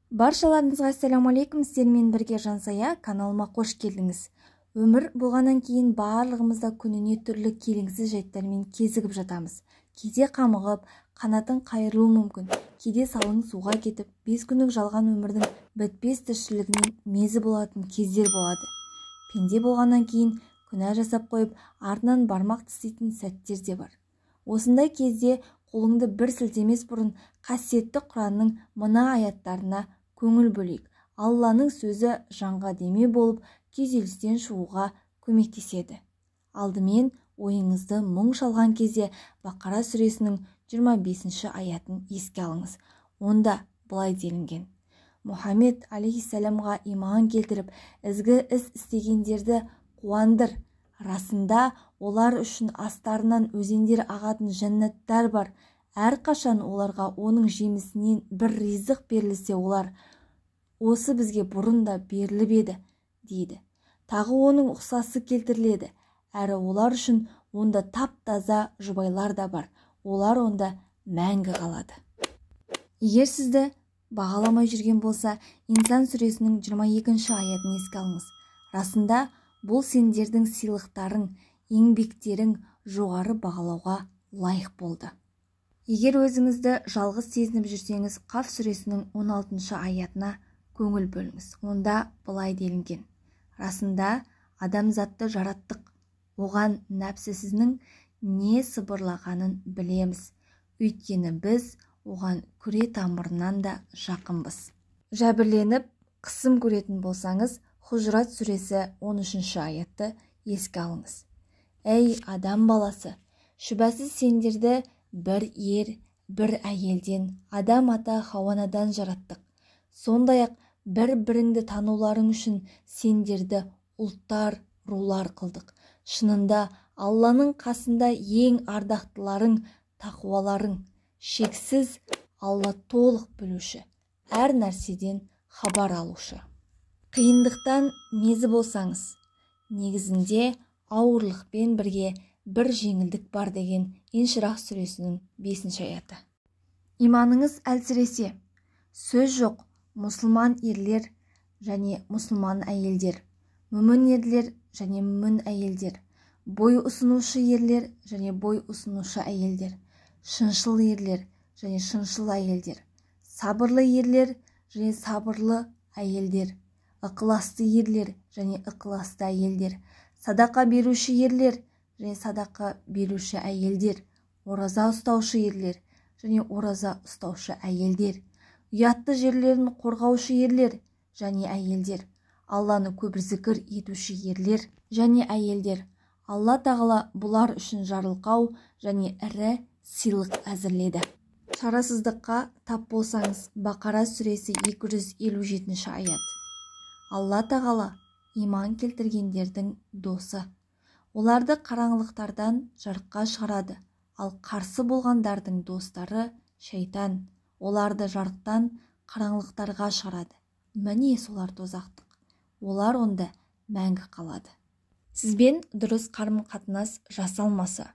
Баршаларыңызға ассалаумалейкум, сіздермен бірге Жансая каналыма қош келдіңіз. Өмір болғаннан кейін барлығымызда күніне түрлі келеңсіз жайттармен кезігіп жатамыз. Кейде қамығып, қанатын қайырылуы мүмкін, кейде салың суға кетіп, 5 күндік жалған өмірдің бітпес тіршілігінен мезі болатын кездер болады. Пенде болғаннан кейін күнә жасап қойып, артынан бармақ тістейтін сәттер де бар. Осындай кезде қолыңды бір сілтемес бұрын қасиетті Құранның мына аяттарына көңіл бөлейік. Алланың сөзі жанға деме болып, күйзелістен шығуға көмектеседі. Алдымен ойыңызды мұң шалған кезде Бақара сүресінің 25 аятын еске алыңыз. Онда былай делінген: Мұхаммед алейхиссаламға иман келтіріп, ізгі іс істегендерді қуандыр. Расында олар үшін астарынан өзендер ағатын жәннаттар бар. Әрқашан оларға оның жемісінен бір ризық берілсе, олар осы бізге бұрын да беріліп еді, дейді. Тағы оның ұқсасы келтіріледі. Әрі олар үшін онда тап-таза жұбайлар да бар. Олар онда мәңгі қалады. Егер сізді бағаламай жүрген болса, Инсан сүресінің 22 аятын еске алыңыз. Расында бұл сендердің сыйлықтарың, еңбектерің жоғары бағалауға лайық болды. Егер өзіңізді жалғыз сезініп жүрсеңіз, Қаф сүресінің 16 аятына көңіл бөліңіз. Онда былай делінген: Расында адамзатты жараттық, оған нәпсісінің не сыбырлағанын білеміз. Өйткені біз оған күре тамырынан да жақынбыз. Жәбірленіп, қысым көретін болсаңыз, Хужрат сүресі 13 аятты еске алыңыз. Әй адам баласы, шүбәсіз сендерді бір ер, бір әйелден, адам ата Хауанадан жараттық. Сондай-ақ бір-біріңді тануларың үшін сендерді ұлттар, рулар қылдық. Шынында Алланың қасында ең ардақтыларың, тақуаларың. Шексіз Алла толық білуші, әр нәрседен хабар алушы. Қиындықтан мезі болсаңыз, негізінде ауырлықпен бірге бір жеңілдік бар деген Инширах сүресінің 5 аяты. Иманыңыз әлсіресе, сөз жоқ, мұсылман ерлер және мұсылман әйелдер, мүмін ерлер және мүмін әйелдер, бой ұсынушы ерлер және бой ұсынушы әйелдер, шыншыл ерлер және шыншыл әйелдер, сабырлы ерлер және сабырлы әйелдер, ықыласты ерлер және ықыласты әйелдер, садақа беруші ерлер және садақа беруші әйелдер, ораза ұстаушы ерлер және ораза ұстаушы әйелдер, ұятты жерлерін қорғаушы ерлер және әйелдер, Алланы көп зікір етуші ерлер және әйелдер. Алла тағала бұлар үшін жарылқау және ірі сыйлық әзірледі. Шарасыздыққа тап болсаңыз, Бақара сүресі 257 аят. Алла тағала иман келтіргендердің досы. Оларды қараңғылықтардан жарыққа шығарады, ал қарсы болғандардың достары шайтан. Оларды жарықтан қараңғылықтарға шығарады. Міне солар тозақтық. Олар онда мәңгі қалады. Сізбен дұрыс қарым-қатынас жасалмаса.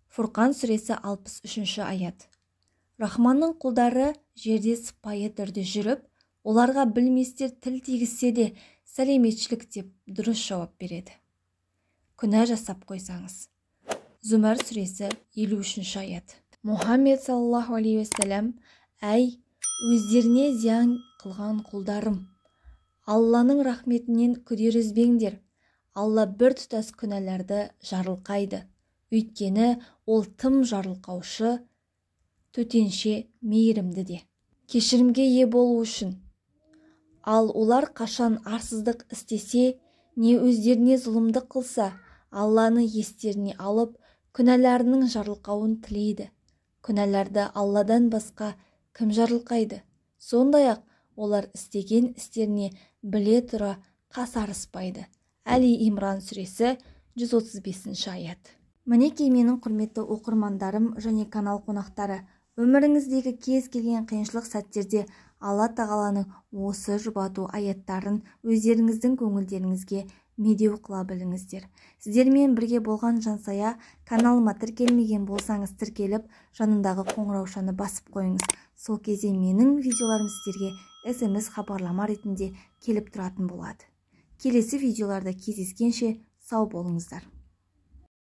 Фурқан сүресі 63 аят. Рахманның құлдары жерде сыпайы түрде жүріп, оларға білместер тіл тигізсе де сәлеметшілік деп дұрыс жауап береді. Күнә жасап қойсаңыз. Зумар сүресі 53 аят. Мұхаммед саллаллаху алейхи уассалам: әй, өздеріне зиян қылған құлдарым, Алланың рахметінен күдер үзбеңдер. Алла бір тұтас күнәларды жарылқайды. Өйткені ол тым жарылқаушы, төтенше мейірімді де. Кешірімге ие болу үшін. Ал олар қашан арсыздық істесе, не өздеріне зұлымдық қылса, Алланы естеріне алып, күнәларының жарылқауын тілейді. Күнәларды Алладан басқа кім жарылқайды? Сондай-ақ олар істеген істеріне біле тұра қасарыспайды. Әли Имран сүресі 135 аят. Мінекей менің құрметті оқырмандарым және канал қонақтары, өміріңіздегі кез келген қиыншылық сәттерде Алла тағаланың осы жұбату аяттарын өздеріңіздің көңілдеріңізге медеу қыла біліңіздер. Сіздермен бірге болған Жансая. Каналыма тіркелмеген болсаңыз тіркеліп, жанындағы қоңыраушаны басып қойыңыз. Сол кезде менің видеоларым сіздерге SMS хабарлама ретінде келіп тұратын болады. Келесі видеоларда кездескенше сау болыңыздар.